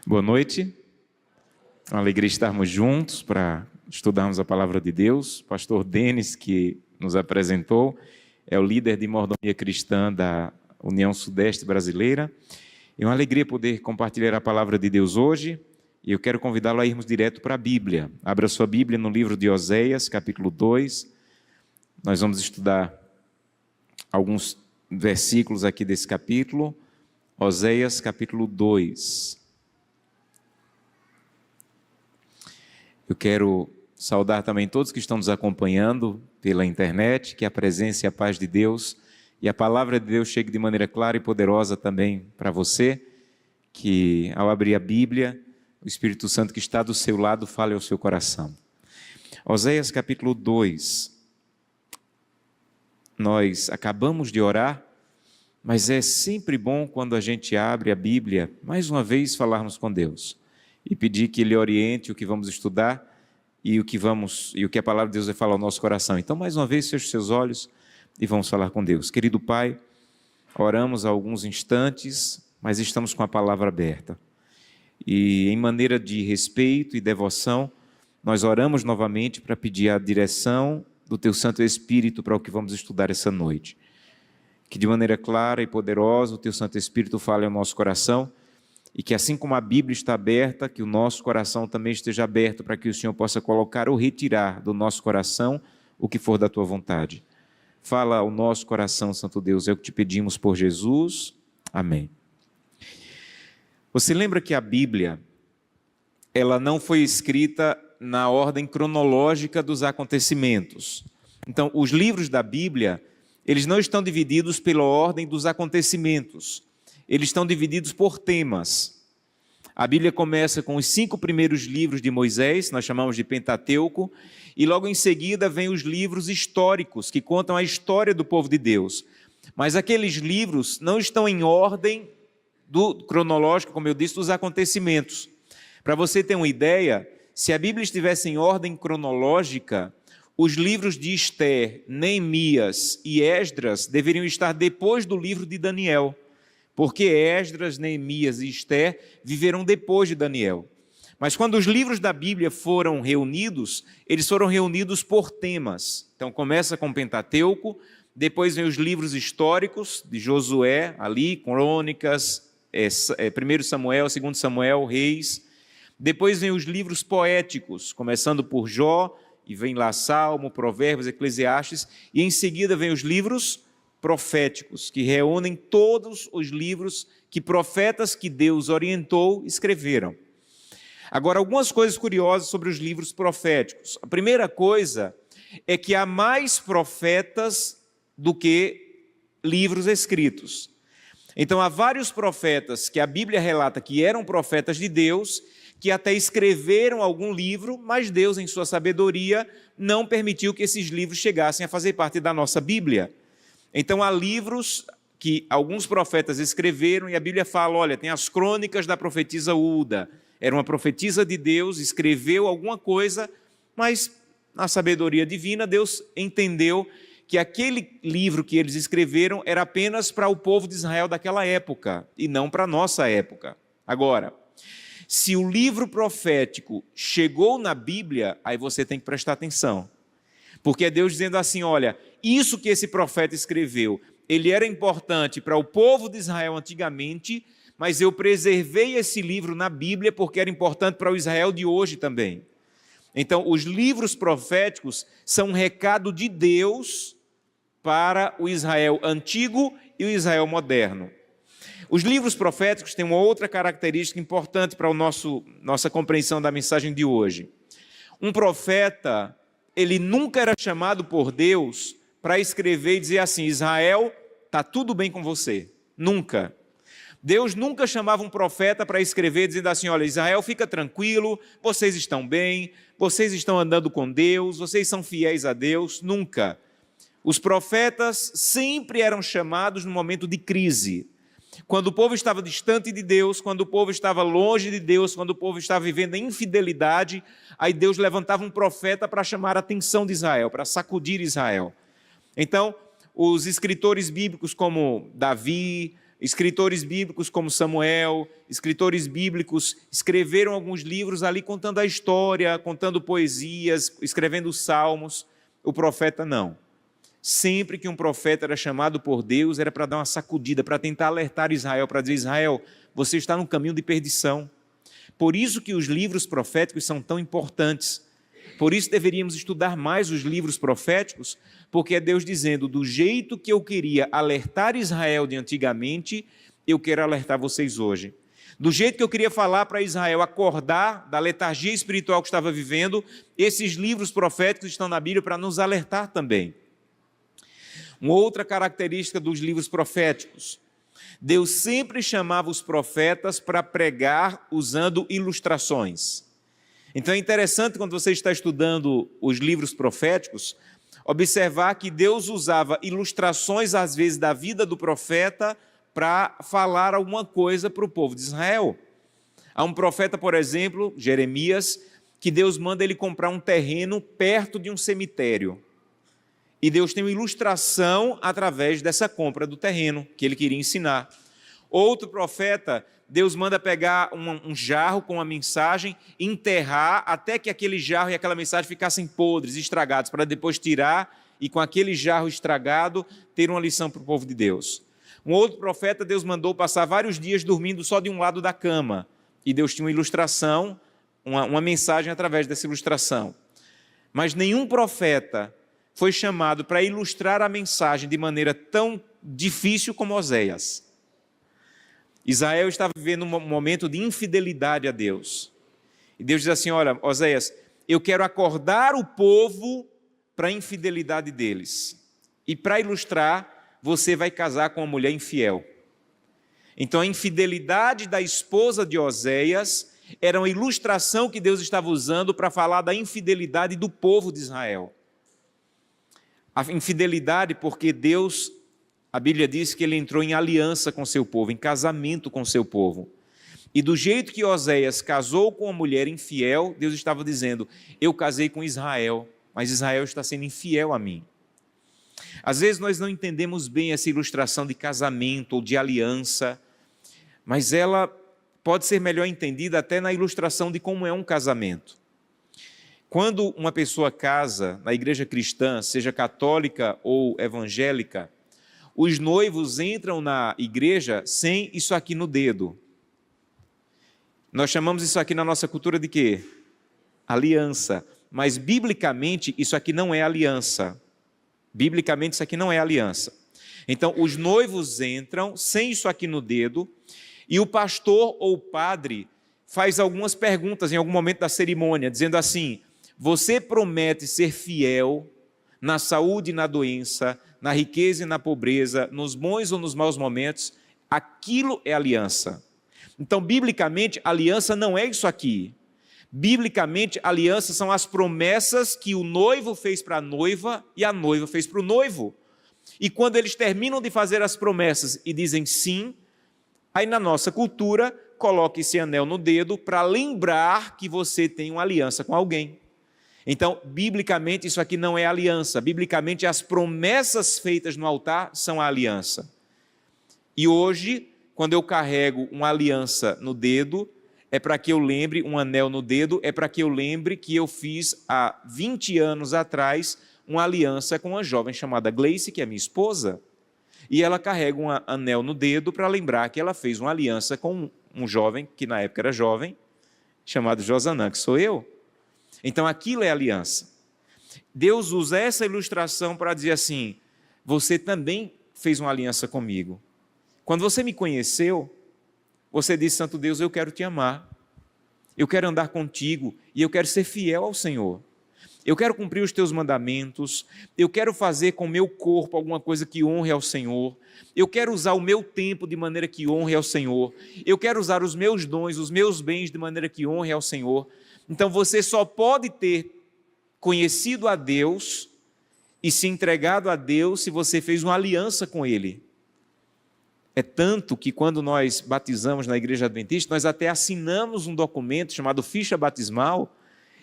Boa noite, é uma alegria estarmos juntos para estudarmos a palavra de Deus. O pastor Denis, que nos apresentou, é o líder de mordomia cristã da União Sudeste Brasileira. É uma alegria poder compartilhar a palavra de Deus hoje, e eu quero convidá-lo a irmos direto para a Bíblia. Abra sua Bíblia no livro de Oséias, capítulo 2. Nós vamos estudar alguns versículos aqui desse capítulo. Oséias, capítulo 2. Eu quero saudar também todos que estão nos acompanhando pela internet, que a presença e a paz de Deus e a palavra de Deus chegue de maneira clara e poderosa também para você, que ao abrir a Bíblia, o Espírito Santo que está do seu lado fale ao seu coração. Oséias capítulo 2. Nós acabamos de orar, mas é sempre bom quando a gente abre a Bíblia, mais uma vez falarmos com Deus e pedir que Ele oriente o que vamos estudar e o que a palavra de Deus vai falar ao nosso coração. Então, mais uma vez, feche seus olhos e vamos falar com Deus. Querido Pai, oramos há alguns instantes, mas estamos com a palavra aberta. E em maneira de respeito e devoção, nós oramos novamente para pedir a direção do Teu Santo Espírito para o que vamos estudar essa noite. Que de maneira clara e poderosa o Teu Santo Espírito fale ao nosso coração, e que assim como a Bíblia está aberta, que o nosso coração também esteja aberto para que o Senhor possa colocar ou retirar do nosso coração o que for da Tua vontade. Fala ao nosso coração, Santo Deus, é o que te pedimos por Jesus. Amém. Você lembra que a Bíblia, ela não foi escrita na ordem cronológica dos acontecimentos. Então, os livros da Bíblia, eles não estão divididos pela ordem dos acontecimentos. Eles estão divididos por temas. A Bíblia começa com os 5 primeiros livros de Moisés, nós chamamos de Pentateuco, e logo em seguida vem os livros históricos, que contam a história do povo de Deus. Mas aqueles livros não estão em ordem cronológica, como eu disse, dos acontecimentos. Para você ter uma ideia, se a Bíblia estivesse em ordem cronológica, os livros de Ester, Neemias e Esdras deveriam estar depois do livro de Daniel, porque Esdras, Neemias e Ester viveram depois de Daniel. Mas quando os livros da Bíblia foram reunidos, eles foram reunidos por temas. Então começa com Pentateuco, depois vem os livros históricos de Josué, ali, Crônicas, 1 Samuel, 2 Samuel, Reis. Depois vem os livros poéticos, começando por Jó, e vem lá Salmo, Provérbios, Eclesiastes, e em seguida vem os livros proféticos, que reúnem todos os livros que profetas que Deus orientou escreveram. Agora, algumas coisas curiosas sobre os livros proféticos. A primeira coisa é que há mais profetas do que livros escritos. Então, há vários profetas que a Bíblia relata que eram profetas de Deus, que até escreveram algum livro, mas Deus, em sua sabedoria, não permitiu que esses livros chegassem a fazer parte da nossa Bíblia. Então há livros que alguns profetas escreveram e a Bíblia fala, olha, tem as crônicas da profetisa Ulda. Era uma profetisa de Deus, escreveu alguma coisa, mas na sabedoria divina Deus entendeu que aquele livro que eles escreveram era apenas para o povo de Israel daquela época e não para a nossa época. Agora, se o livro profético chegou na Bíblia, aí você tem que prestar atenção. Porque é Deus dizendo assim, olha, isso que esse profeta escreveu, ele era importante para o povo de Israel antigamente, mas eu preservei esse livro na Bíblia porque era importante para o Israel de hoje também. Então, os livros proféticos são um recado de Deus para o Israel antigo e o Israel moderno. Os livros proféticos têm uma outra característica importante para nossa compreensão da mensagem de hoje. Um profeta, ele nunca era chamado por Deus para escrever e dizer assim, Israel, está tudo bem com você. Nunca. Deus nunca chamava um profeta para escrever dizendo assim, olha, Israel, fica tranquilo, vocês estão bem, vocês estão andando com Deus, vocês são fiéis a Deus. Nunca. Os profetas sempre eram chamados no momento de crise. Quando o povo estava distante de Deus, quando o povo estava longe de Deus, quando o povo estava vivendo a infidelidade, aí Deus levantava um profeta para chamar a atenção de Israel, para sacudir Israel. Então, os escritores bíblicos como Davi, Escritores bíblicos como Samuel, escritores bíblicos escreveram alguns livros ali contando a história, contando poesias, escrevendo salmos. O profeta não. Sempre que um profeta era chamado por Deus, era para dar uma sacudida, para tentar alertar Israel, para dizer: Israel, você está no caminho de perdição. Por isso que os livros proféticos são tão importantes. Por isso deveríamos estudar mais os livros proféticos, porque é Deus dizendo: do jeito que eu queria alertar Israel de antigamente, eu quero alertar vocês hoje. Do jeito que eu queria falar para Israel acordar da letargia espiritual que estava vivendo, esses livros proféticos estão na Bíblia para nos alertar também. Uma outra característica dos livros proféticos: Deus sempre chamava os profetas para pregar usando ilustrações. Então é interessante, quando você está estudando os livros proféticos, observar que Deus usava ilustrações, às vezes, da vida do profeta para falar alguma coisa para o povo de Israel. Há um profeta, por exemplo, Jeremias, que Deus manda ele comprar um terreno perto de um cemitério. E Deus tem uma ilustração através dessa compra do terreno que ele queria ensinar. Outro profeta, Deus manda pegar um jarro com uma mensagem, enterrar até que aquele jarro e aquela mensagem ficassem podres, estragados, para depois tirar e com aquele jarro estragado ter uma lição para o povo de Deus. Um outro profeta, Deus mandou passar vários dias dormindo só de um lado da cama. E Deus tinha uma ilustração, uma mensagem através dessa ilustração. Mas nenhum profeta foi chamado para ilustrar a mensagem de maneira tão difícil como Oséias. Israel estava vivendo um momento de infidelidade a Deus. E Deus diz assim: olha, Oséias, eu quero acordar o povo para a infidelidade deles. E para ilustrar, você vai casar com uma mulher infiel. Então a infidelidade da esposa de Oséias era uma ilustração que Deus estava usando para falar da infidelidade do povo de Israel. A infidelidade porque Deus, a Bíblia diz que ele entrou em aliança com seu povo, em casamento com seu povo. E do jeito que Oséias casou com uma mulher infiel, Deus estava dizendo: eu casei com Israel, mas Israel está sendo infiel a mim. Às vezes nós não entendemos bem essa ilustração de casamento ou de aliança, mas ela pode ser melhor entendida até na ilustração de como é um casamento. Quando uma pessoa casa na igreja cristã, seja católica ou evangélica, os noivos entram na igreja sem isso aqui no dedo. Nós chamamos isso aqui na nossa cultura de quê? Aliança. Mas biblicamente isso aqui não é aliança. Biblicamente isso aqui não é aliança. Então os noivos entram sem isso aqui no dedo e o pastor ou o padre faz algumas perguntas em algum momento da cerimônia, dizendo assim: você promete ser fiel na saúde e na doença, na riqueza e na pobreza, nos bons ou nos maus momentos? Aquilo é aliança. Então, biblicamente, aliança não é isso aqui. Biblicamente, aliança são as promessas que o noivo fez para a noiva e a noiva fez para o noivo. E quando eles terminam de fazer as promessas e dizem sim, aí na nossa cultura, coloque esse anel no dedo para lembrar que você tem uma aliança com alguém. Então, biblicamente, isso aqui não é aliança. Biblicamente, as promessas feitas no altar são a aliança. E hoje, quando eu carrego uma aliança no dedo, é para que eu lembre, um anel no dedo, é para que eu lembre que eu fiz há 20 anos atrás uma aliança com uma jovem chamada Gleice, que é minha esposa. E ela carrega um anel no dedo para lembrar que ela fez uma aliança com um jovem, que na época era jovem, chamado Josanã, que sou eu. Então aquilo é aliança. Deus usa essa ilustração para dizer assim: você também fez uma aliança comigo. Quando você me conheceu, você disse: Santo Deus, eu quero te amar, eu quero andar contigo e eu quero ser fiel ao Senhor. Eu quero cumprir os teus mandamentos, eu quero fazer com o meu corpo alguma coisa que honre ao Senhor, eu quero usar o meu tempo de maneira que honre ao Senhor, eu quero usar os meus dons, os meus bens de maneira que honre ao Senhor. Então você só pode ter conhecido a Deus e se entregado a Deus se você fez uma aliança com Ele. É tanto que quando nós batizamos na Igreja Adventista, nós até assinamos um documento chamado ficha batismal,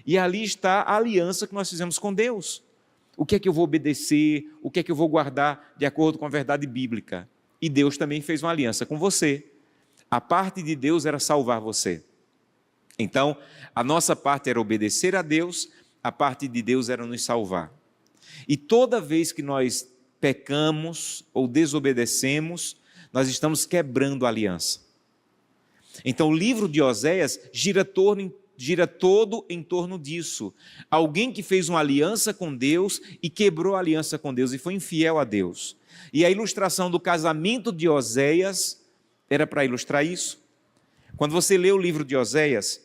e ali está a aliança que nós fizemos com Deus. O que é que eu vou obedecer, o que é que eu vou guardar de acordo com a verdade bíblica. e Deus também fez uma aliança com você. A parte de Deus era salvar você. Então, a nossa parte era obedecer a Deus, a parte de Deus era nos salvar. E toda vez que nós pecamos ou desobedecemos, nós estamos quebrando a aliança. Então, o livro de Oséias gira todo em torno disso. Alguém que fez uma aliança com Deus e quebrou a aliança com Deus e foi infiel a Deus. E a ilustração do casamento de Oséias era para ilustrar isso. Quando você lê o livro de Oséias,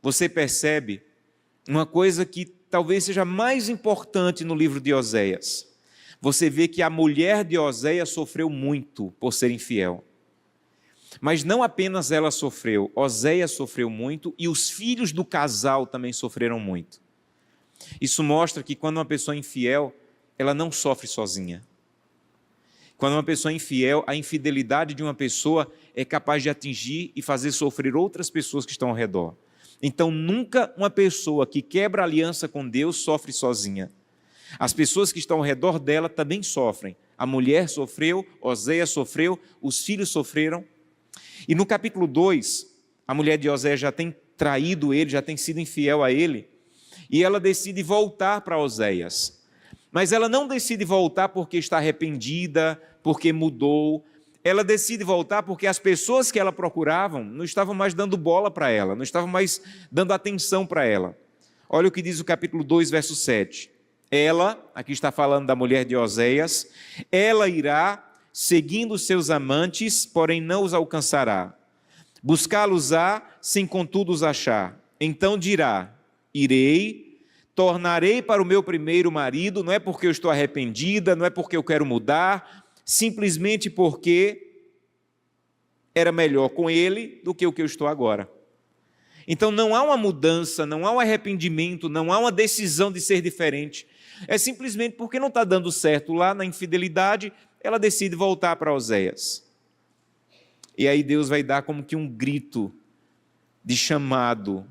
você percebe uma coisa que talvez seja mais importante no livro de Oséias. Você vê que a mulher de Oséias sofreu muito por ser infiel. Mas não apenas ela sofreu, Oséias sofreu muito e os filhos do casal também sofreram muito. Isso mostra que quando uma pessoa é infiel, ela não sofre sozinha. Quando uma pessoa é infiel, a infidelidade de uma pessoa é capaz de atingir e fazer sofrer outras pessoas que estão ao redor. Então, nunca uma pessoa que quebra a aliança com Deus sofre sozinha. As pessoas que estão ao redor dela também sofrem. A mulher sofreu, Oséias sofreu, os filhos sofreram. E no capítulo 2, a mulher de Oséias já tem traído ele, já tem sido infiel a ele, e ela decide voltar para Oséias. Mas ela não decide voltar porque está arrependida, porque mudou. Ela decide voltar porque as pessoas que ela procurava não estavam mais dando bola para ela, não estavam mais dando atenção para ela. Olha o que diz o capítulo 2, verso 7. Ela, aqui está falando da mulher de Oséias, ela irá seguindo seus amantes, porém não os alcançará. Buscá-los-á, sem contudo os achar. Então dirá, irei, tornarei para o meu primeiro marido, não é porque eu estou arrependida, não é porque eu quero mudar, simplesmente porque era melhor com ele do que o que eu estou agora. Então não há uma mudança, não há um arrependimento, não há uma decisão de ser diferente. É simplesmente porque não está dando certo lá na infidelidade, ela decide voltar para Oséias. E aí Deus vai dar como que um grito de chamado,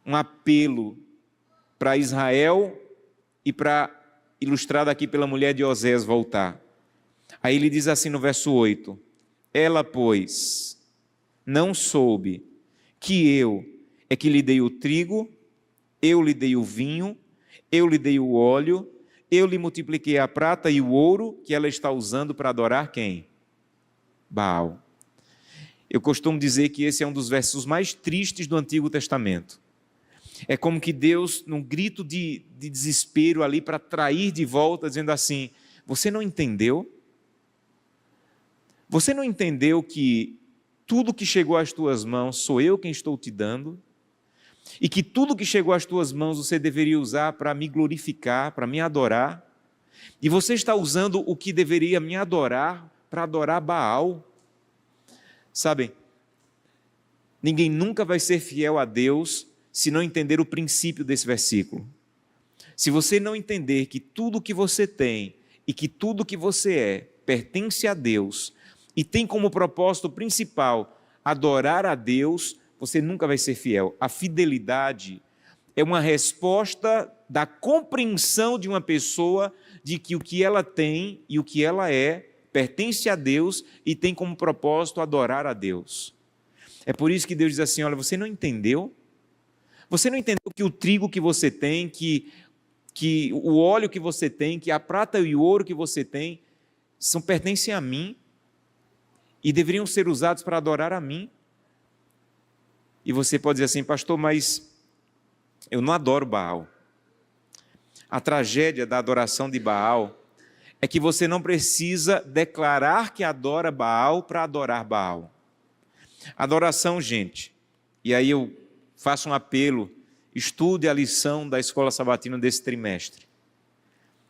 um apelo para Israel e para, ilustrado aqui pela mulher de Oséias, voltar. Aí ele diz assim no verso 8, ela, pois, não soube que eu é que lhe dei o trigo, eu lhe dei o vinho, eu lhe dei o óleo, eu lhe multipliquei a prata e o ouro que ela está usando para adorar quem? Baal. Eu costumo dizer que esse é um dos versos mais tristes do Antigo Testamento. É como que Deus, num grito de desespero ali para trair de volta, dizendo assim, você não entendeu? Você não entendeu que tudo que chegou às tuas mãos sou eu quem estou te dando? E que tudo que chegou às tuas mãos você deveria usar para me glorificar, para me adorar, e você está usando o que deveria me adorar para adorar Baal. Sabem, ninguém nunca vai ser fiel a Deus se não entender o princípio desse versículo. Se você não entender que tudo que você tem e que tudo que você é pertence a Deus e tem como propósito principal adorar a Deus, você nunca vai ser fiel. A fidelidade é uma resposta da compreensão de uma pessoa de que o que ela tem e o que ela é pertence a Deus e tem como propósito adorar a Deus. É por isso que Deus diz assim, olha, você não entendeu? Você não entendeu que o trigo que você tem, que o óleo que você tem, que a prata e o ouro que você tem, pertencem a mim e deveriam ser usados para adorar a mim? E você pode dizer assim, pastor, mas eu não adoro Baal. A tragédia da adoração de Baal é que você não precisa declarar que adora Baal para adorar Baal. Adoração, gente, e aí eu faço um apelo, estude a lição da Escola Sabatina desse trimestre.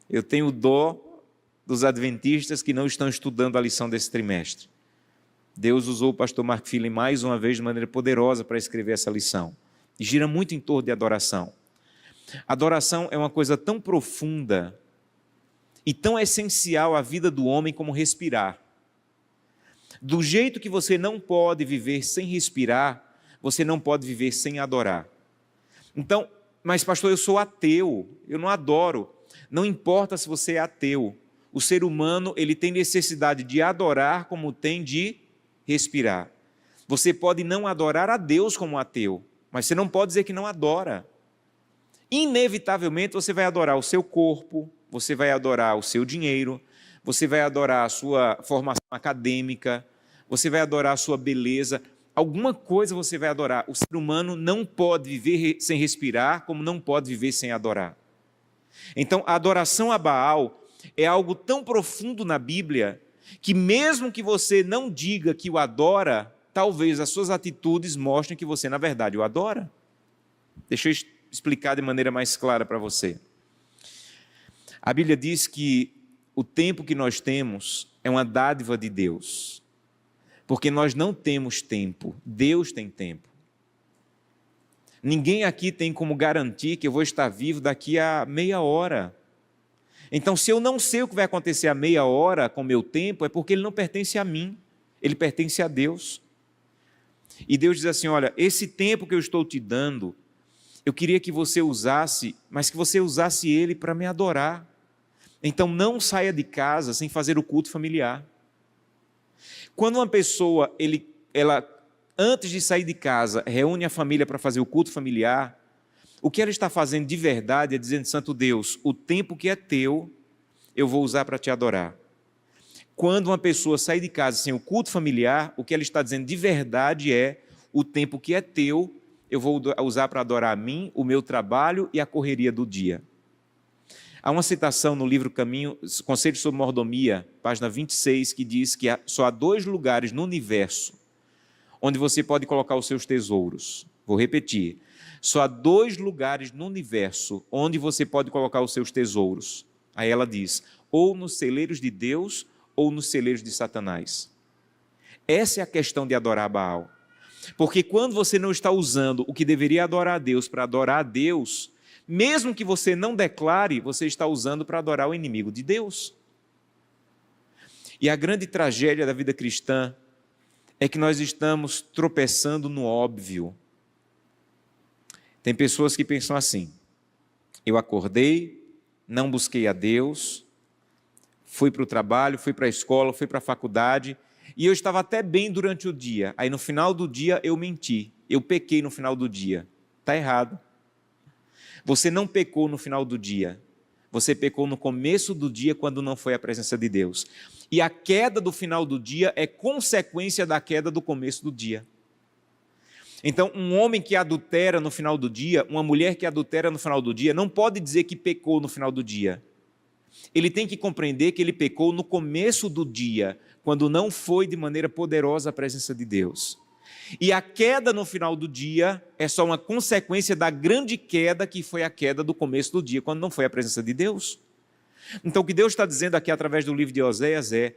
Eu tenho dó dos adventistas que não estão estudando a lição desse trimestre. Deus usou o pastor Mark Philly mais uma vez de maneira poderosa para escrever essa lição. E gira muito em torno de adoração. Adoração é uma coisa tão profunda e tão essencial à vida do homem como respirar. Do jeito que você não pode viver sem respirar, você não pode viver sem adorar. Então, mas pastor, eu sou ateu, eu não adoro. Não importa se você é ateu. o ser humano ele tem necessidade de adorar como tem de respirar. Você pode não adorar a Deus como ateu, mas você não pode dizer que não adora. Inevitavelmente você vai adorar o seu corpo, você vai adorar o seu dinheiro, você vai adorar a sua formação acadêmica, você vai adorar a sua beleza. Alguma coisa você vai adorar. O ser humano não pode viver sem respirar, como não pode viver sem adorar. Então, a adoração a Baal é algo tão profundo na Bíblia, que mesmo que você não diga que o adora, talvez as suas atitudes mostrem que você, na verdade, o adora. Deixa eu explicar de maneira mais clara para você. A Bíblia diz que o tempo que nós temos é uma dádiva de Deus. Porque nós não temos tempo, Deus tem tempo. Ninguém aqui tem como garantir que eu vou estar vivo daqui a meia hora. Então, se eu não sei o que vai acontecer a meia hora com o meu tempo, é porque ele não pertence a mim, ele pertence a Deus. E Deus diz assim, olha, esse tempo que eu estou te dando, eu queria que você usasse, mas que você usasse ele para me adorar. Então, não saia de casa sem fazer o culto familiar. Quando uma pessoa, ela, antes de sair de casa, reúne a família para fazer o culto familiar, o que ela está fazendo de verdade é dizendo, Santo Deus, o tempo que é teu, eu vou usar para te adorar. Quando uma pessoa sai de casa sem o culto familiar, o que ela está dizendo de verdade é, o tempo que é teu, eu vou usar para adorar a mim, o meu trabalho e a correria do dia. Há uma citação no livro Conselhos sobre Mordomia, página 26, que diz que só há 2 lugares no universo onde você pode colocar os seus tesouros. Vou repetir. Só há 2 lugares no universo onde você pode colocar os seus tesouros. Aí ela diz, ou nos celeiros de Deus ou nos celeiros de Satanás. Essa é a questão de adorar Baal. Porque quando você não está usando o que deveria adorar a Deus para adorar a Deus, mesmo que você não declare, você está usando para adorar o inimigo de Deus. E a grande tragédia da vida cristã é que nós estamos tropeçando no óbvio. Tem pessoas que pensam assim, eu acordei, não busquei a Deus, fui para o trabalho, fui para a escola, fui para a faculdade, e eu estava até bem durante o dia. Aí no final do dia eu menti, eu pequei no final do dia. Está errado. Você não pecou no final do dia, você pecou no começo do dia quando não foi a presença de Deus. E a queda do final do dia é consequência da queda do começo do dia. Então, um homem que adultera no final do dia, uma mulher que adultera no final do dia, não pode dizer que pecou no final do dia. Ele tem que compreender que ele pecou no começo do dia, quando não foi de maneira poderosa a presença de Deus. E a queda no final do dia é só uma consequência da grande queda que foi a queda do começo do dia, quando não foi a presença de Deus. Então o que Deus está dizendo aqui através do livro de Oséias é,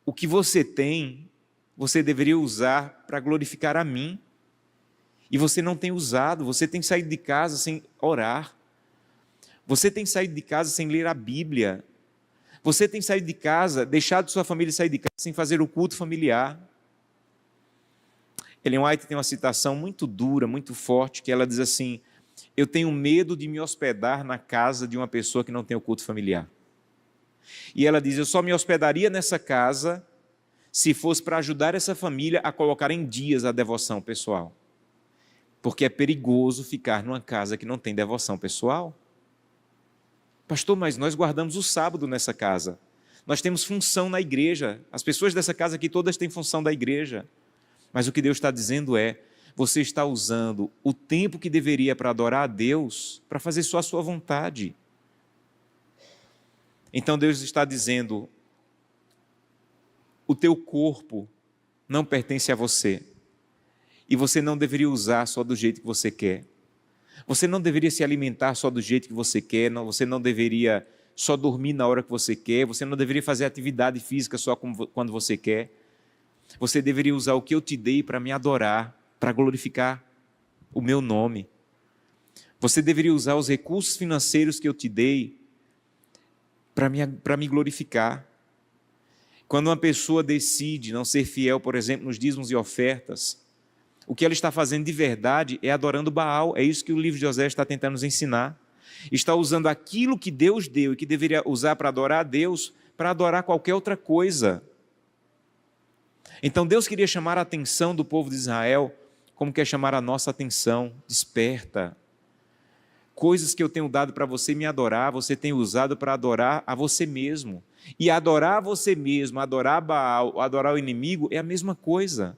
o que você tem, você deveria usar para glorificar a mim. E você não tem usado, você tem saído de casa sem orar. Você tem saído de casa sem ler a Bíblia. Você tem saído de casa, deixado sua família sair de casa sem fazer o culto familiar. Ellen White tem uma citação muito dura, muito forte, que ela diz assim, eu tenho medo de me hospedar na casa de uma pessoa que não tem o culto familiar. E ela diz, eu só me hospedaria nessa casa se fosse para ajudar essa família a colocar em dias a devoção pessoal. Porque é perigoso ficar numa casa que não tem devoção pessoal. Pastor, mas nós guardamos o sábado nessa casa. Nós temos função na igreja. As pessoas dessa casa aqui todas têm função da igreja. Mas o que Deus está dizendo é, você está usando o tempo que deveria para adorar a Deus para fazer só a sua vontade. Então Deus está dizendo, o teu corpo não pertence a você. E você não deveria usar só do jeito que você quer. Você não deveria se alimentar só do jeito que você quer, você não deveria só dormir na hora que você quer, você não deveria fazer atividade física só quando você quer. Você deveria usar o que eu te dei para me adorar, para glorificar o meu nome. Você deveria usar os recursos financeiros que eu te dei para me glorificar. Quando uma pessoa decide não ser fiel, por exemplo, nos dízimos e ofertas, o que ela está fazendo de verdade é adorando Baal. É isso que o livro de Oséias está tentando nos ensinar. Está usando aquilo que Deus deu e que deveria usar para adorar a Deus, para adorar qualquer outra coisa. Então Deus queria chamar a atenção do povo de Israel, como quer chamar a nossa atenção. Desperta. Coisas que eu tenho dado para você me adorar, você tem usado para adorar a você mesmo. E adorar a você mesmo, adorar Baal, adorar o inimigo, é a mesma coisa.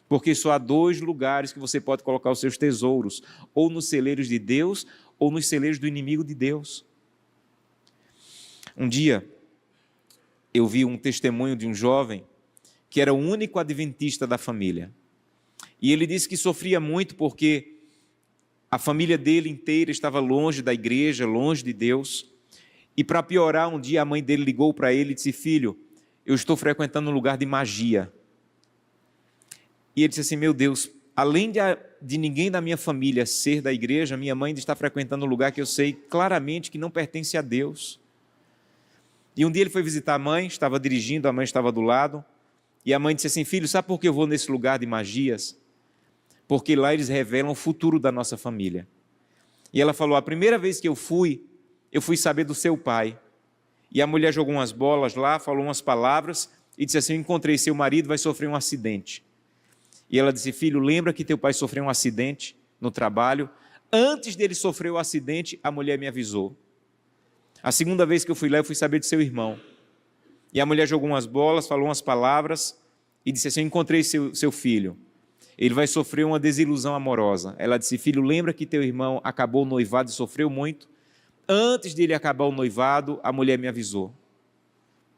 Porque só há dois lugares que você pode colocar os seus tesouros, ou nos celeiros de Deus, ou nos celeiros do inimigo de Deus. Um dia, eu vi um testemunho de um jovem, que era o único adventista da família. E ele disse que sofria muito porque a família dele inteira estava longe da igreja, longe de Deus. E para piorar, um dia a mãe dele ligou para ele e disse: filho, eu estou frequentando um lugar de magia. E ele disse assim: meu Deus, além de ninguém da minha família ser da igreja, minha mãe está frequentando um lugar que eu sei claramente que não pertence a Deus. E um dia ele foi visitar a mãe, estava dirigindo, a mãe estava do lado. E a mãe disse assim: filho, sabe por que eu vou nesse lugar de magias? Porque lá eles revelam o futuro da nossa família. E ela falou: a primeira vez que eu fui saber do seu pai. E a mulher jogou umas bolas lá, falou umas palavras e disse assim: eu encontrei seu marido, vai sofrer um acidente. E ela disse: filho, lembra que teu pai sofreu um acidente no trabalho? Antes dele sofrer o acidente, a mulher me avisou. A segunda vez que eu fui lá, eu fui saber de seu irmão. E a mulher jogou umas bolas, falou umas palavras e disse assim: eu encontrei seu filho. Ele vai sofrer uma desilusão amorosa. Ela disse: filho, lembra que teu irmão acabou o noivado e sofreu muito? Antes dele acabar o noivado, a mulher me avisou.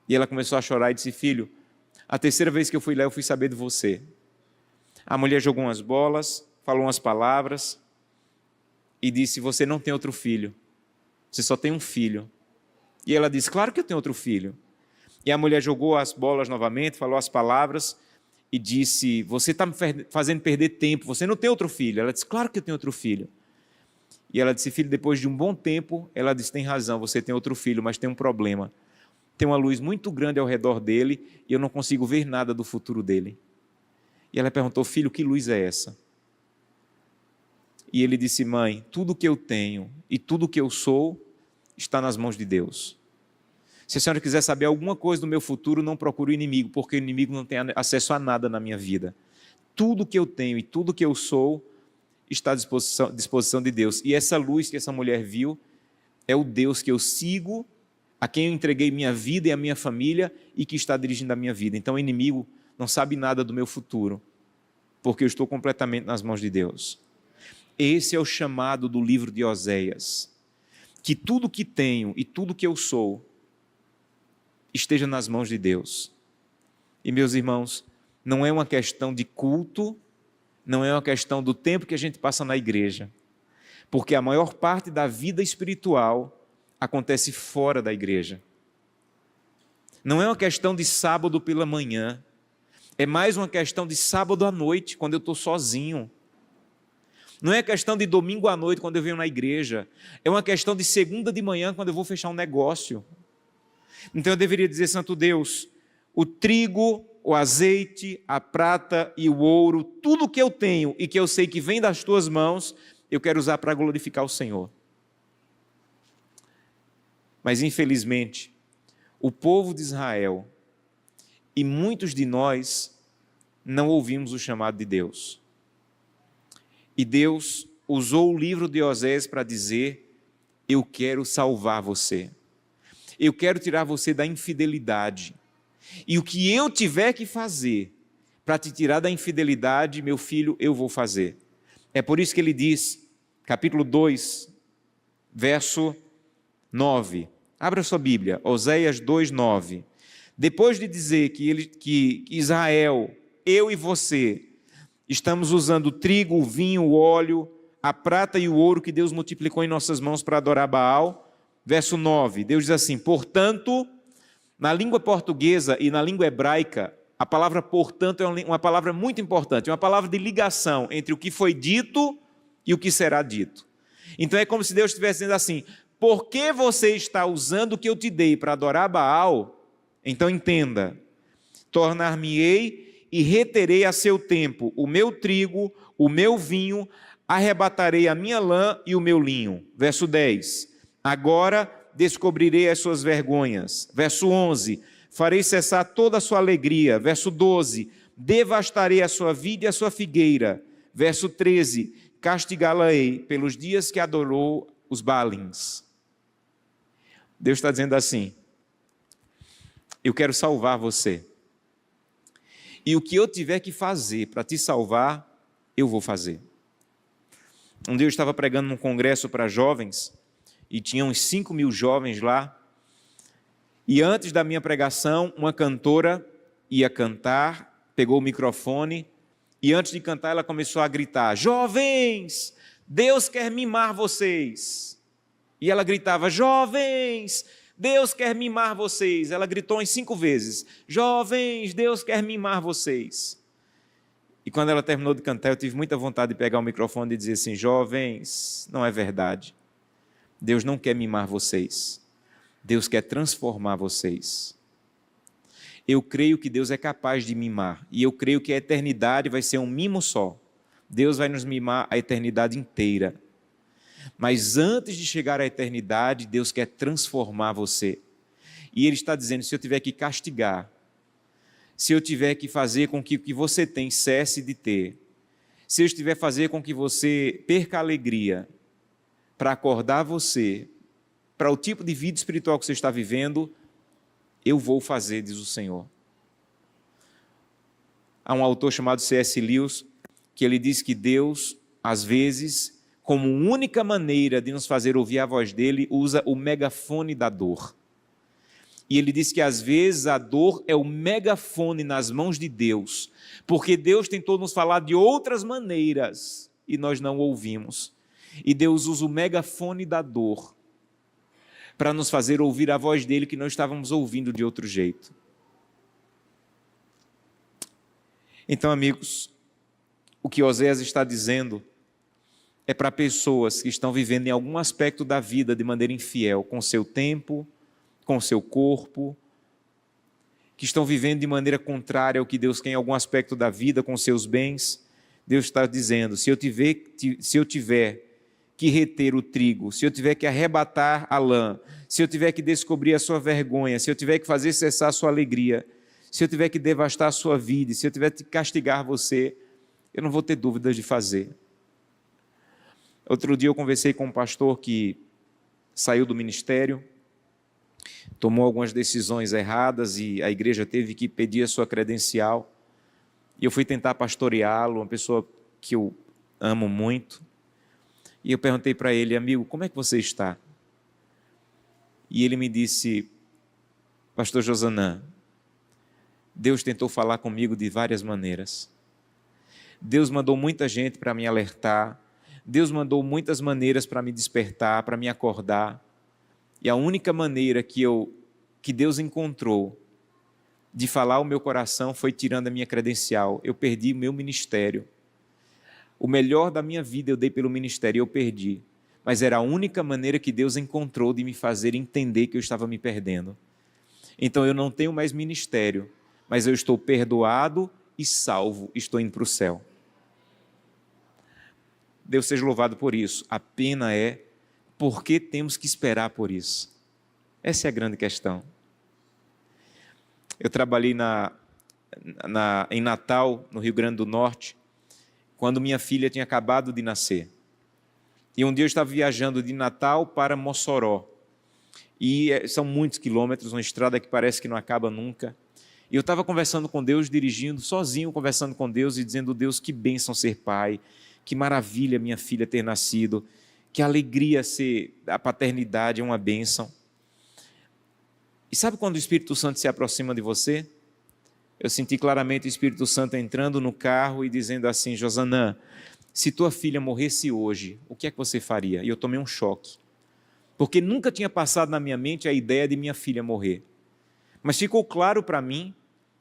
E ela começou a chorar e disse: filho, a terceira vez que eu fui lá, eu fui saber de você. A mulher jogou umas bolas, falou umas palavras e disse: você não tem outro filho, você só tem um filho. E ela disse: claro que eu tenho outro filho. E a mulher jogou as bolas novamente, falou as palavras e disse: você está me fazendo perder tempo, você não tem outro filho. Ela disse: claro que eu tenho outro filho. E ela disse: filho, depois de um bom tempo, ela disse: tem razão, você tem outro filho, mas tem um problema. Tem uma luz muito grande ao redor dele e eu não consigo ver nada do futuro dele. E ela perguntou: filho, que luz é essa? E ele disse: mãe, tudo que eu tenho e tudo que eu sou está nas mãos de Deus. Se a senhora quiser saber alguma coisa do meu futuro, não procure o inimigo, porque o inimigo não tem acesso a nada na minha vida. Tudo que eu tenho e tudo que eu sou está à disposição de Deus. E essa luz que essa mulher viu é o Deus que eu sigo, a quem eu entreguei minha vida e a minha família e que está dirigindo a minha vida. Então o inimigo não sabe nada do meu futuro, porque eu estou completamente nas mãos de Deus. Esse é o chamado do livro de Oséias, que tudo que tenho e tudo que eu sou esteja nas mãos de Deus. E meus irmãos, não é uma questão de culto, não é uma questão do tempo que a gente passa na igreja, porque a maior parte da vida espiritual acontece fora da igreja. Não é uma questão de sábado pela manhã, é mais uma questão de sábado à noite, quando eu estou sozinho. Não é questão de domingo à noite, quando eu venho na igreja, é uma questão de segunda de manhã, quando eu vou fechar um negócio. Então eu deveria dizer: Santo Deus, o trigo, o azeite, a prata e o ouro, tudo que eu tenho e que eu sei que vem das tuas mãos, eu quero usar para glorificar o Senhor. Mas infelizmente, o povo de Israel e muitos de nós não ouvimos o chamado de Deus. E Deus usou o livro de Oséias para dizer: eu quero salvar você. Eu quero tirar você da infidelidade. E o que eu tiver que fazer para te tirar da infidelidade, meu filho, eu vou fazer. É por isso que ele diz, capítulo 2, verso 9. Abra sua Bíblia, Oséias 2, 9. Depois de dizer que Israel, eu e você, estamos usando o trigo, o vinho, o óleo, a prata e o ouro que Deus multiplicou em nossas mãos para adorar Baal, verso 9, Deus diz assim: portanto, na língua portuguesa e na língua hebraica, a palavra portanto é uma palavra muito importante, é uma palavra de ligação entre o que foi dito e o que será dito. Então é como se Deus estivesse dizendo assim: porque você está usando o que eu te dei para adorar Baal, então entenda, tornar-me-ei e reterei a seu tempo o meu trigo, o meu vinho, arrebatarei a minha lã e o meu linho. Verso 10. Agora descobrirei as suas vergonhas. Verso 11, farei cessar toda a sua alegria. Verso 12, devastarei a sua vida e a sua figueira. Verso 13, castigá-la-ei pelos dias que adorou os Baalins. Deus está dizendo assim: eu quero salvar você. E o que eu tiver que fazer para te salvar, eu vou fazer. Um dia eu estava pregando num congresso para jovens, e tinha uns 5.000 jovens lá, e antes da minha pregação, uma cantora ia cantar, pegou o microfone, e antes de cantar ela começou a gritar: jovens, Deus quer mimar vocês. E ela gritava: jovens, Deus quer mimar vocês. Ela gritou em 5 vezes: jovens, Deus quer mimar vocês. E quando ela terminou de cantar, eu tive muita vontade de pegar o microfone e dizer assim: jovens, não é verdade. Deus não quer mimar vocês. Deus quer transformar vocês. Eu creio que Deus é capaz de mimar. E eu creio que a eternidade vai ser um mimo só. Deus vai nos mimar a eternidade inteira. Mas antes de chegar à eternidade, Deus quer transformar você. E Ele está dizendo: se eu tiver que castigar, se eu tiver que fazer com que o que você tem cesse de ter, se eu estiver a fazer com que você perca a alegria, para acordar você, para o tipo de vida espiritual que você está vivendo, eu vou fazer, diz o Senhor. Há um autor chamado C.S. Lewis, que ele diz que Deus, às vezes, como única maneira de nos fazer ouvir a voz dele, usa o megafone da dor. E ele diz que às vezes a dor é o megafone nas mãos de Deus, porque Deus tentou nos falar de outras maneiras e nós não ouvimos. E Deus usa o megafone da dor para nos fazer ouvir a voz dele que não estávamos ouvindo de outro jeito. Então, amigos, o que Oséias está dizendo é para pessoas que estão vivendo em algum aspecto da vida de maneira infiel, com seu tempo, com seu corpo, que estão vivendo de maneira contrária ao que Deus quer em algum aspecto da vida, com seus bens. Deus está dizendo: se eu tiver que reter o trigo, se eu tiver que arrebatar a lã, se eu tiver que descobrir a sua vergonha, se eu tiver que fazer cessar a sua alegria, se eu tiver que devastar a sua vida, se eu tiver que castigar você, eu não vou ter dúvidas de fazer. Outro dia eu conversei com um pastor que saiu do ministério, tomou algumas decisões erradas e a igreja teve que pedir a sua credencial. E eu fui tentar pastoreá-lo, uma pessoa que eu amo muito. E eu perguntei para ele: amigo, como é que você está? E ele me disse: pastor Josanã, Deus tentou falar comigo de várias maneiras. Deus mandou muita gente para me alertar. Deus mandou muitas maneiras para me despertar, para me acordar. E a única maneira que Deus encontrou de falar o meu coração foi tirando a minha credencial. Eu perdi o meu ministério. O melhor da minha vida eu dei pelo ministério e eu perdi. Mas era a única maneira que Deus encontrou de me fazer entender que eu estava me perdendo. Então eu não tenho mais ministério, mas eu estou perdoado e salvo, estou indo para o céu. Deus seja louvado por isso. A pena é, por que temos que esperar por isso? Essa é a grande questão. Eu trabalhei em Natal, no Rio Grande do Norte, quando minha filha tinha acabado de nascer. E um dia eu estava viajando de Natal para Mossoró. E são muitos quilômetros, uma estrada que parece que não acaba nunca. E eu estava conversando com Deus, dirigindo, sozinho, conversando com Deus e dizendo: Deus, que bênção ser pai, que maravilha minha filha ter nascido, que alegria ser a paternidade, é uma bênção. E sabe quando o Espírito Santo se aproxima de você? Eu senti claramente o Espírito Santo entrando no carro e dizendo assim: Josanã, se tua filha morresse hoje, o que é que você faria? E eu tomei um choque, porque nunca tinha passado na minha mente a ideia de minha filha morrer. Mas ficou claro para mim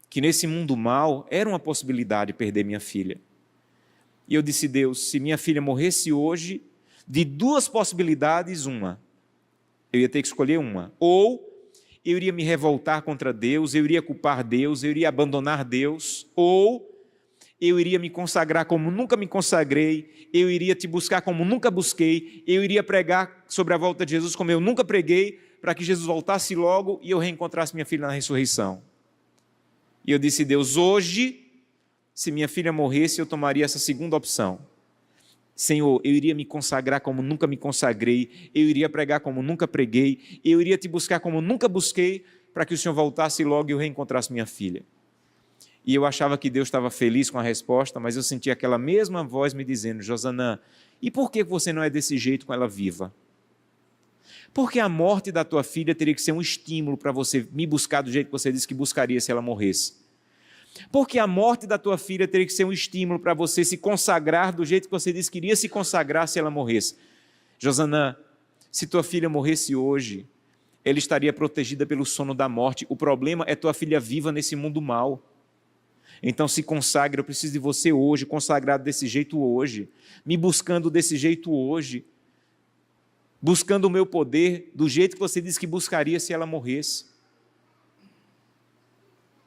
que nesse mundo mal era uma possibilidade perder minha filha. E eu disse: Deus, se minha filha morresse hoje, de 2 possibilidades, uma. Eu ia ter que escolher uma. Ou eu iria me revoltar contra Deus, eu iria culpar Deus, eu iria abandonar Deus, ou eu iria me consagrar como nunca me consagrei, eu iria te buscar como nunca busquei, eu iria pregar sobre a volta de Jesus como eu nunca preguei, para que Jesus voltasse logo e eu reencontrasse minha filha na ressurreição. E eu disse: Deus, hoje, se minha filha morresse, eu tomaria essa segunda opção. Senhor, eu iria me consagrar como nunca me consagrei, eu iria pregar como nunca preguei, eu iria te buscar como nunca busquei, para que o Senhor voltasse logo e eu reencontrasse minha filha. E eu achava que Deus estava feliz com a resposta, mas eu sentia aquela mesma voz me dizendo: Josanã, e por que você não é desse jeito com ela viva? Porque a morte da tua filha teria que ser um estímulo para você me buscar do jeito que você disse que buscaria se ela morresse. Porque a morte da tua filha teria que ser um estímulo para você se consagrar do jeito que você disse que iria se consagrar se ela morresse. Josanã, se tua filha morresse hoje, ela estaria protegida pelo sono da morte. O problema é tua filha viva nesse mundo mau. Então se consagre, eu preciso de você hoje, consagrado desse jeito hoje, me buscando desse jeito hoje, buscando o meu poder do jeito que você disse que buscaria se ela morresse.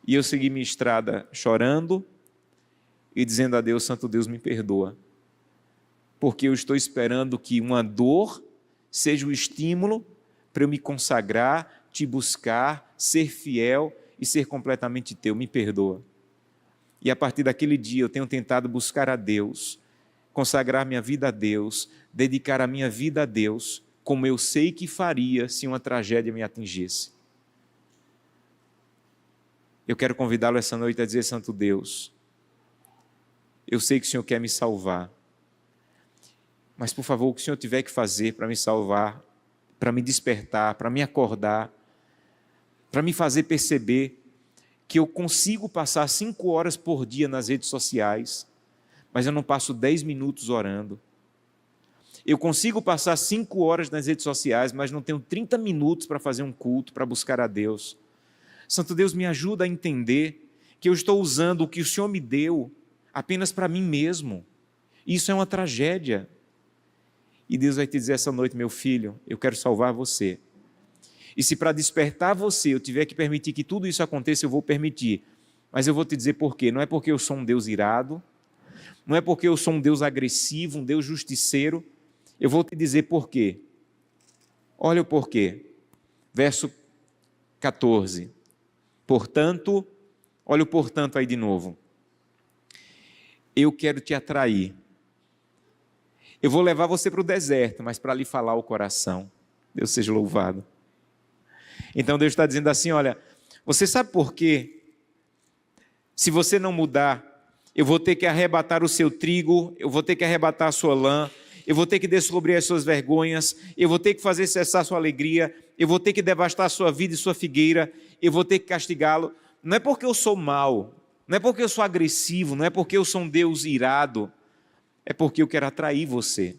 E eu segui minha estrada chorando e dizendo a Deus: Santo Deus, me perdoa, porque eu estou esperando que uma dor seja o estímulo para eu me consagrar, te buscar, ser fiel e ser completamente teu. Me perdoa. E a partir daquele dia eu tenho tentado buscar a Deus, consagrar minha vida a Deus, dedicar a minha vida a Deus, como eu sei que faria se uma tragédia me atingisse. Eu quero convidá-lo essa noite a dizer: Santo Deus, eu sei que o Senhor quer me salvar, mas por favor, o que o Senhor tiver que fazer para me salvar, para me despertar, para me acordar, para me fazer perceber que eu consigo passar 5 horas por dia nas redes sociais, mas eu não passo 10 minutos orando. Eu consigo passar 5 horas nas redes sociais, mas não tenho 30 minutos para fazer um culto, para buscar a Deus. Santo Deus, me ajuda a entender que eu estou usando o que o Senhor me deu apenas para mim mesmo. Isso é uma tragédia. E Deus vai te dizer essa noite: meu filho, eu quero salvar você. E se para despertar você eu tiver que permitir que tudo isso aconteça, eu vou permitir. Mas eu vou te dizer por quê. Não é porque eu sou um Deus irado, não é porque eu sou um Deus agressivo, um Deus justiceiro. Eu vou te dizer por quê. Olha o porquê. Verso 14. Portanto, olha o portanto aí de novo. Eu quero te atrair. Eu vou levar você para o deserto, mas para lhe falar o coração. Deus seja louvado. Então Deus está dizendo assim: olha, você sabe por quê? Se você não mudar, eu vou ter que arrebatar o seu trigo, eu vou ter que arrebatar a sua lã, eu vou ter que descobrir as suas vergonhas, eu vou ter que fazer cessar a sua alegria, eu vou ter que devastar a sua vida e sua figueira, eu vou ter que castigá-lo. Não é porque eu sou mau, não é porque eu sou agressivo, não é porque eu sou um Deus irado, é porque eu quero atrair você.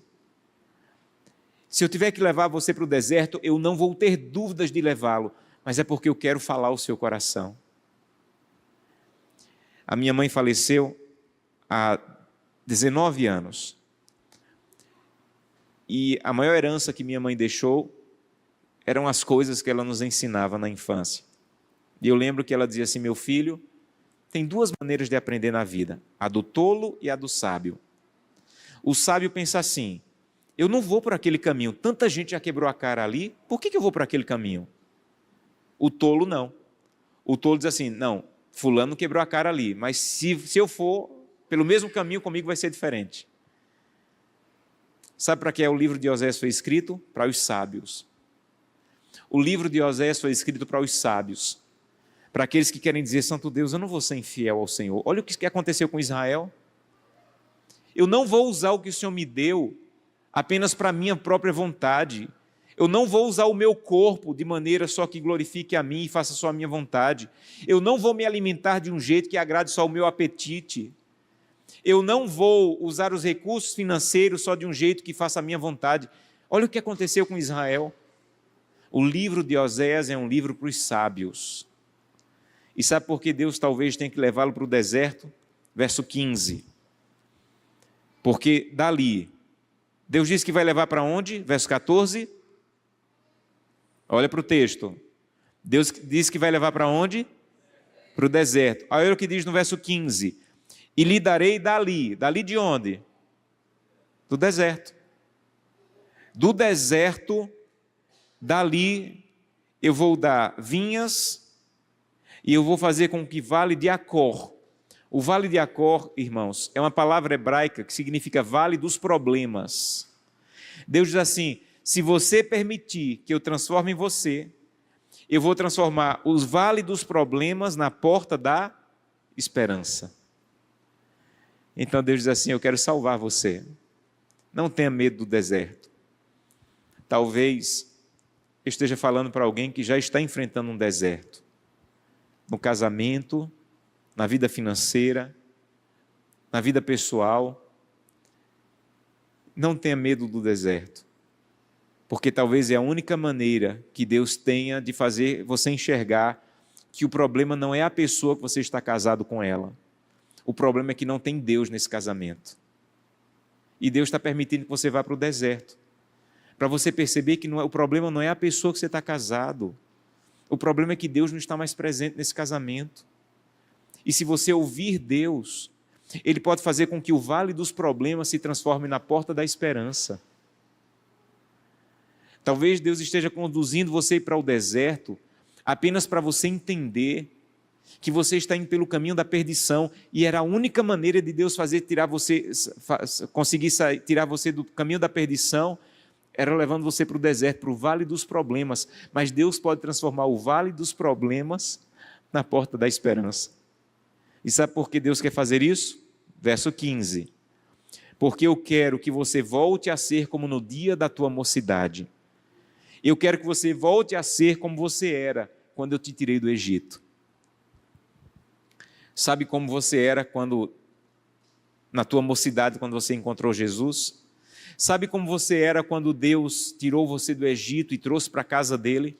Se eu tiver que levar você para o deserto, eu não vou ter dúvidas de levá-lo, mas é porque eu quero falar o seu coração. A minha mãe faleceu há 19 anos. E a maior herança que minha mãe deixou eram as coisas que ela nos ensinava na infância. E eu lembro que ela dizia assim: meu filho, tem 2 maneiras de aprender na vida, a do tolo e a do sábio. O sábio pensa assim: eu não vou por aquele caminho, tanta gente já quebrou a cara ali, por que eu vou por aquele caminho? O tolo não. O tolo diz assim: não, fulano quebrou a cara ali, mas se eu for pelo mesmo caminho, comigo vai ser diferente. Sabe para que o livro de Osés foi escrito? Para os sábios. O livro de Osés foi escrito para os sábios, para aqueles que querem dizer: Santo Deus, eu não vou ser infiel ao Senhor. Olha o que aconteceu com Israel. Eu não vou usar o que o Senhor me deu apenas para a minha própria vontade. Eu não vou usar o meu corpo de maneira só que glorifique a mim e faça só a minha vontade. Eu não vou me alimentar de um jeito que agrade só o meu apetite. Eu não vou usar os recursos financeiros só de um jeito que faça a minha vontade. Olha o que aconteceu com Israel. O livro de Osés é um livro para os sábios. E sabe por que Deus talvez tenha que levá-lo para o deserto? Verso 15. Porque dali, Deus disse que vai levar para onde? Verso 14. Olha para o texto. Deus disse que vai levar para onde? Para o deserto. Olha o que diz no verso 15. E lhe darei dali. Dali de onde? Do deserto. Do deserto, dali, eu vou dar vinhas e eu vou fazer com que vale de Acor. O vale de Acor, irmãos, é uma palavra hebraica que significa vale dos problemas. Deus diz assim: se você permitir que eu transforme você, eu vou transformar os vales dos problemas na porta da esperança. Então Deus diz assim: eu quero salvar você. Não tenha medo do deserto. Talvez eu esteja falando para alguém que já está enfrentando um deserto. No casamento, na vida financeira, na vida pessoal. Não tenha medo do deserto. Porque talvez é a única maneira que Deus tenha de fazer você enxergar que o problema não é a pessoa que você está casado com ela. O problema é que não tem Deus nesse casamento. E Deus está permitindo que você vá para o deserto. Para você perceber que o problema não é a pessoa que você está casado. O problema é que Deus não está mais presente nesse casamento. E se você ouvir Deus, Ele pode fazer com que o vale dos problemas se transforme na porta da esperança. Talvez Deus esteja conduzindo você para o deserto apenas para você entender que você está indo pelo caminho da perdição e era a única maneira de Deus conseguir tirar você do caminho da perdição, era levando você para o deserto, para o vale dos problemas. Mas Deus pode transformar o vale dos problemas na porta da esperança. E sabe por que Deus quer fazer isso? Verso 15. Porque eu quero que você volte a ser como no dia da tua mocidade. Eu quero que você volte a ser como você era quando eu te tirei do Egito. Sabe como você era na tua mocidade, quando você encontrou Jesus? Sabe como você era quando Deus tirou você do Egito e trouxe para a casa dele?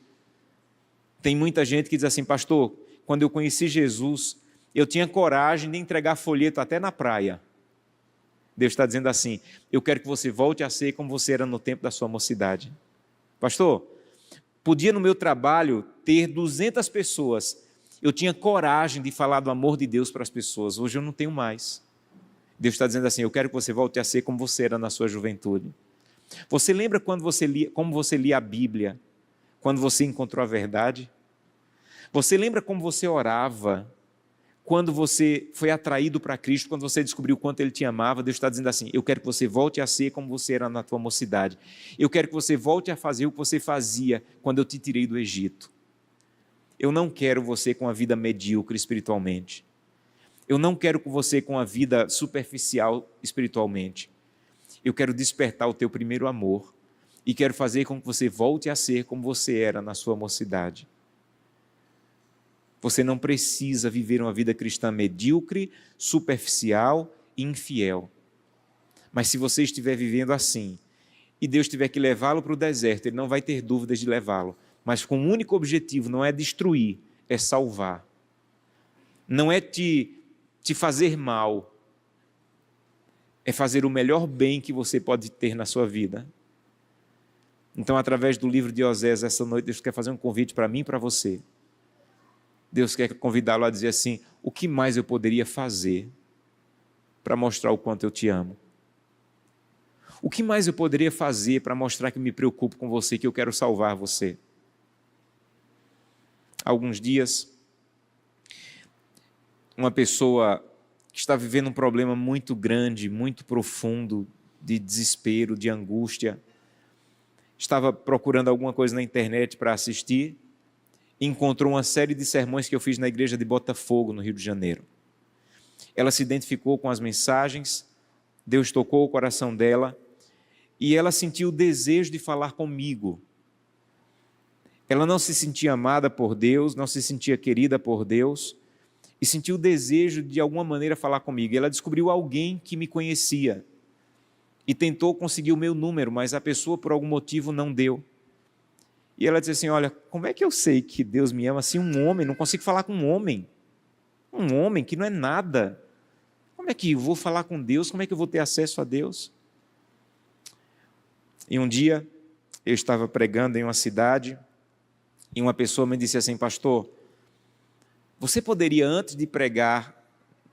Tem muita gente que diz assim: pastor, quando eu conheci Jesus, eu tinha coragem de entregar folheto até na praia. Deus está dizendo assim: eu quero que você volte a ser como você era no tempo da sua mocidade. Pastor, podia no meu trabalho ter 200 pessoas. Eu tinha coragem de falar do amor de Deus para as pessoas. Hoje eu não tenho mais. Deus está dizendo assim: eu quero que você volte a ser como você era na sua juventude. Você lembra como você lia a Bíblia, quando você encontrou a verdade? Você lembra como você orava, quando você foi atraído para Cristo, quando você descobriu o quanto Ele te amava? Deus está dizendo assim: eu quero que você volte a ser como você era na tua mocidade. Eu quero que você volte a fazer o que você fazia quando eu te tirei do Egito. Eu não quero você com a vida medíocre espiritualmente. Eu não quero com você com a vida superficial espiritualmente. Eu quero despertar o teu primeiro amor e quero fazer com que você volte a ser como você era na sua mocidade. Você não precisa viver uma vida cristã medíocre, superficial e infiel. Mas se você estiver vivendo assim, e Deus tiver que levá-lo para o deserto, Ele não vai ter dúvidas de levá-lo, mas com o único objetivo, não é destruir, é salvar. Não é te fazer mal, é fazer o melhor bem que você pode ter na sua vida. Então, através do livro de Osés, essa noite, Deus quer fazer um convite para mim e para você. Deus quer convidá-lo a dizer assim: o que mais eu poderia fazer para mostrar o quanto eu te amo? O que mais eu poderia fazer para mostrar que me preocupo com você, que eu quero salvar você? Há alguns dias, uma pessoa que está vivendo um problema muito grande, muito profundo, de desespero, de angústia, estava procurando alguma coisa na internet para assistir, e encontrou uma série de sermões que eu fiz na igreja de Botafogo, no Rio de Janeiro. Ela se identificou com as mensagens, Deus tocou o coração dela, e ela sentiu o desejo de falar comigo. Ela não se sentia amada por Deus, não se sentia querida por Deus, e sentiu o desejo de alguma maneira falar comigo. Ela descobriu alguém que me conhecia, e tentou conseguir o meu número, mas a pessoa por algum motivo não deu. E ela disse assim: olha, como é que eu sei que Deus me ama assim? Um homem, não consigo falar com um homem que não é nada. Como é que eu vou falar com Deus? Como é que eu vou ter acesso a Deus? E um dia, eu estava pregando em uma cidade, e uma pessoa me disse assim: pastor, você poderia, antes de pregar,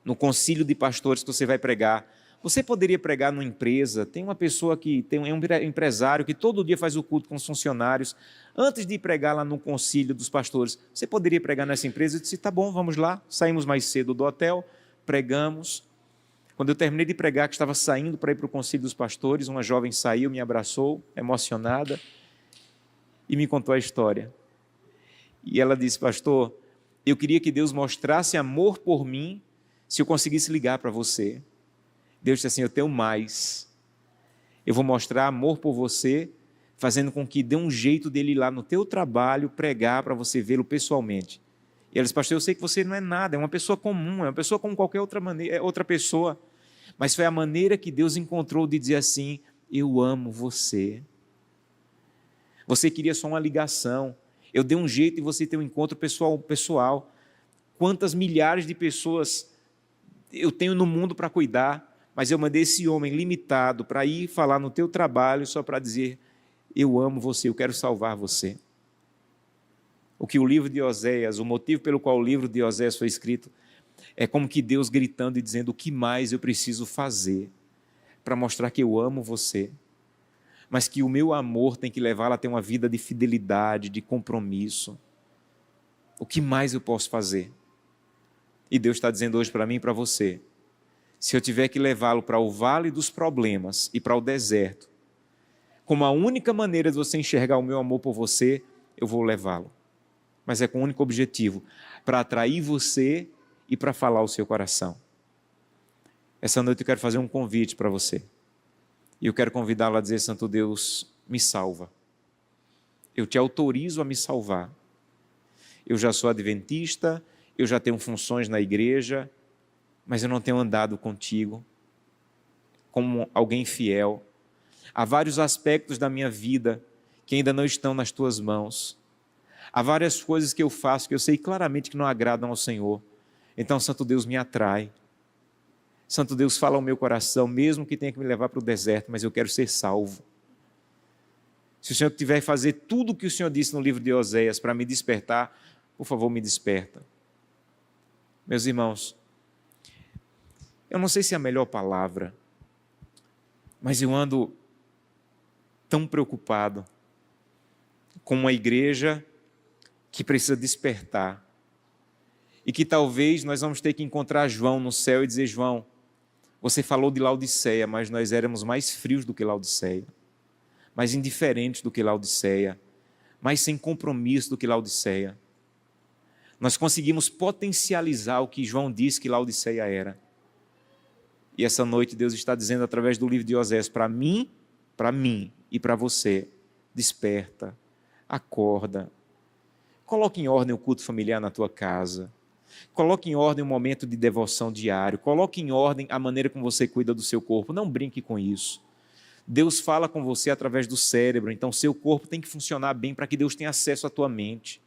no concílio de pastores que você vai pregar, Você poderia pregar numa empresa, tem uma pessoa que tem um empresário que todo dia faz o culto com os funcionários, antes de pregar lá no concílio dos pastores, você poderia pregar nessa empresa? Eu disse, tá bom, vamos lá. Saímos mais cedo do hotel, pregamos. Quando eu terminei de pregar, que estava saindo para ir para o concílio dos pastores, uma jovem saiu, me abraçou, emocionada, e me contou a história. E ela disse, pastor, eu queria que Deus mostrasse amor por mim, se eu conseguisse ligar para você. Deus disse assim, eu tenho mais. Eu vou mostrar amor por você, fazendo com que dê um jeito dele ir lá no teu trabalho, pregar para você vê-lo pessoalmente. E ela disse, pastor, eu sei que você não é nada, é uma pessoa comum, é uma pessoa como qualquer outra pessoa. Mas foi a maneira que Deus encontrou de dizer assim, eu amo você. Você queria só uma ligação. Eu dei um jeito de você ter um encontro pessoal. Quantas milhares de pessoas eu tenho no mundo para cuidar, mas eu mandei esse homem limitado para ir falar no teu trabalho só para dizer, eu amo você, eu quero salvar você. O que o livro de Oséias, o motivo pelo qual o livro de Oséias foi escrito, é como que Deus gritando e dizendo o que mais eu preciso fazer para mostrar que eu amo você, mas que o meu amor tem que levá-la a ter uma vida de fidelidade, de compromisso. O que mais eu posso fazer? E Deus está dizendo hoje para mim e para você, se eu tiver que levá-lo para o vale dos problemas e para o deserto, como a única maneira de você enxergar o meu amor por você, eu vou levá-lo. Mas é com o único objetivo, para atrair você e para falar o seu coração. Essa noite eu quero fazer um convite para você. E eu quero convidá-lo a dizer, Santo Deus, me salva. Eu te autorizo a me salvar. Eu já sou adventista, eu já tenho funções na igreja, mas eu não tenho andado contigo como alguém fiel. Há vários aspectos da minha vida que ainda não estão nas tuas mãos. Há várias coisas que eu faço que eu sei claramente que não agradam ao Senhor. Então, Santo Deus, me atrai. Santo Deus, fala ao meu coração, mesmo que tenha que me levar para o deserto, mas eu quero ser salvo. Se o Senhor tiver que fazer tudo o que o Senhor disse no livro de Oséias para me despertar, por favor, me desperta. Meus irmãos, eu não sei se é a melhor palavra, mas eu ando tão preocupado com uma igreja que precisa despertar e que talvez nós vamos ter que encontrar João no céu e dizer, João, você falou de Laodiceia, mas nós éramos mais frios do que Laodiceia, mais indiferentes do que Laodiceia, mais sem compromisso do que Laodiceia. Nós conseguimos potencializar o que João disse que Laodiceia era. E essa noite Deus está dizendo através do livro de Oséias, para mim e para você, desperta, acorda, coloque em ordem o culto familiar na tua casa, coloque em ordem um momento de devoção diário, coloque em ordem a maneira como você cuida do seu corpo, não brinque com isso. Deus fala com você através do cérebro, então seu corpo tem que funcionar bem para que Deus tenha acesso à tua mente.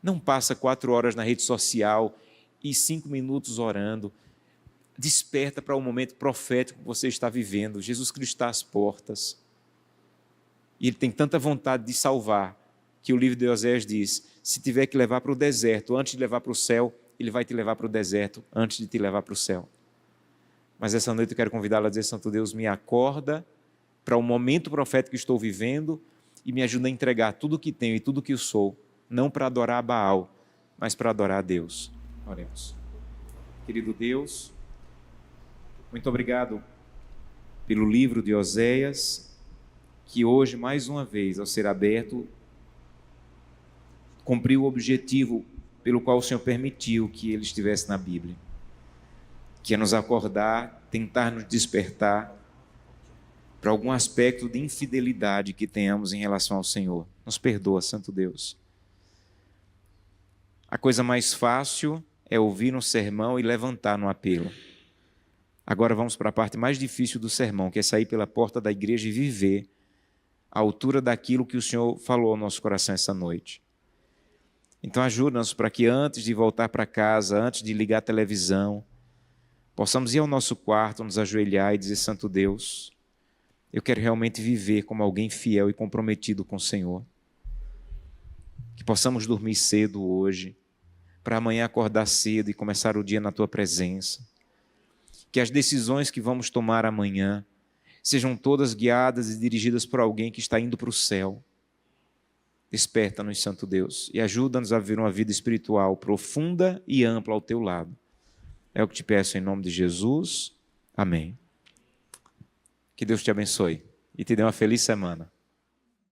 Não passa 4 horas na rede social e 5 minutos orando. Desperta para o momento profético que você está vivendo. Jesus Cristo está às portas. E Ele tem tanta vontade de salvar, que o livro de Oséias diz, se tiver que levar para o deserto, antes de levar para o céu, Ele vai te levar para o deserto, antes de te levar para o céu. Mas essa noite eu quero convidá-la a dizer, Santo Deus, me acorda para o momento profético que estou vivendo e me ajuda a entregar tudo o que tenho e tudo o que eu sou, não para adorar Baal, mas para adorar a Deus. Oremos. Querido Deus, muito obrigado pelo livro de Oséias, que hoje, mais uma vez, ao ser aberto, cumpriu o objetivo pelo qual o Senhor permitiu que ele estivesse na Bíblia, que é nos acordar, tentar nos despertar para algum aspecto de infidelidade que tenhamos em relação ao Senhor. Nos perdoa, Santo Deus. A coisa mais fácil é ouvir um sermão e levantar no apelo. Agora vamos para a parte mais difícil do sermão, que é sair pela porta da igreja e viver à altura daquilo que o Senhor falou ao nosso coração essa noite. Então ajuda-nos para que antes de voltar para casa, antes de ligar a televisão, possamos ir ao nosso quarto, nos ajoelhar e dizer, Santo Deus, eu quero realmente viver como alguém fiel e comprometido com o Senhor. Que possamos dormir cedo hoje, para amanhã acordar cedo e começar o dia na Tua presença. Que as decisões que vamos tomar amanhã sejam todas guiadas e dirigidas por alguém que está indo para o céu. Desperta-nos, Santo Deus, e ajuda-nos a viver uma vida espiritual profunda e ampla ao teu lado. É o que te peço em nome de Jesus. Amém. Que Deus te abençoe e te dê uma feliz semana.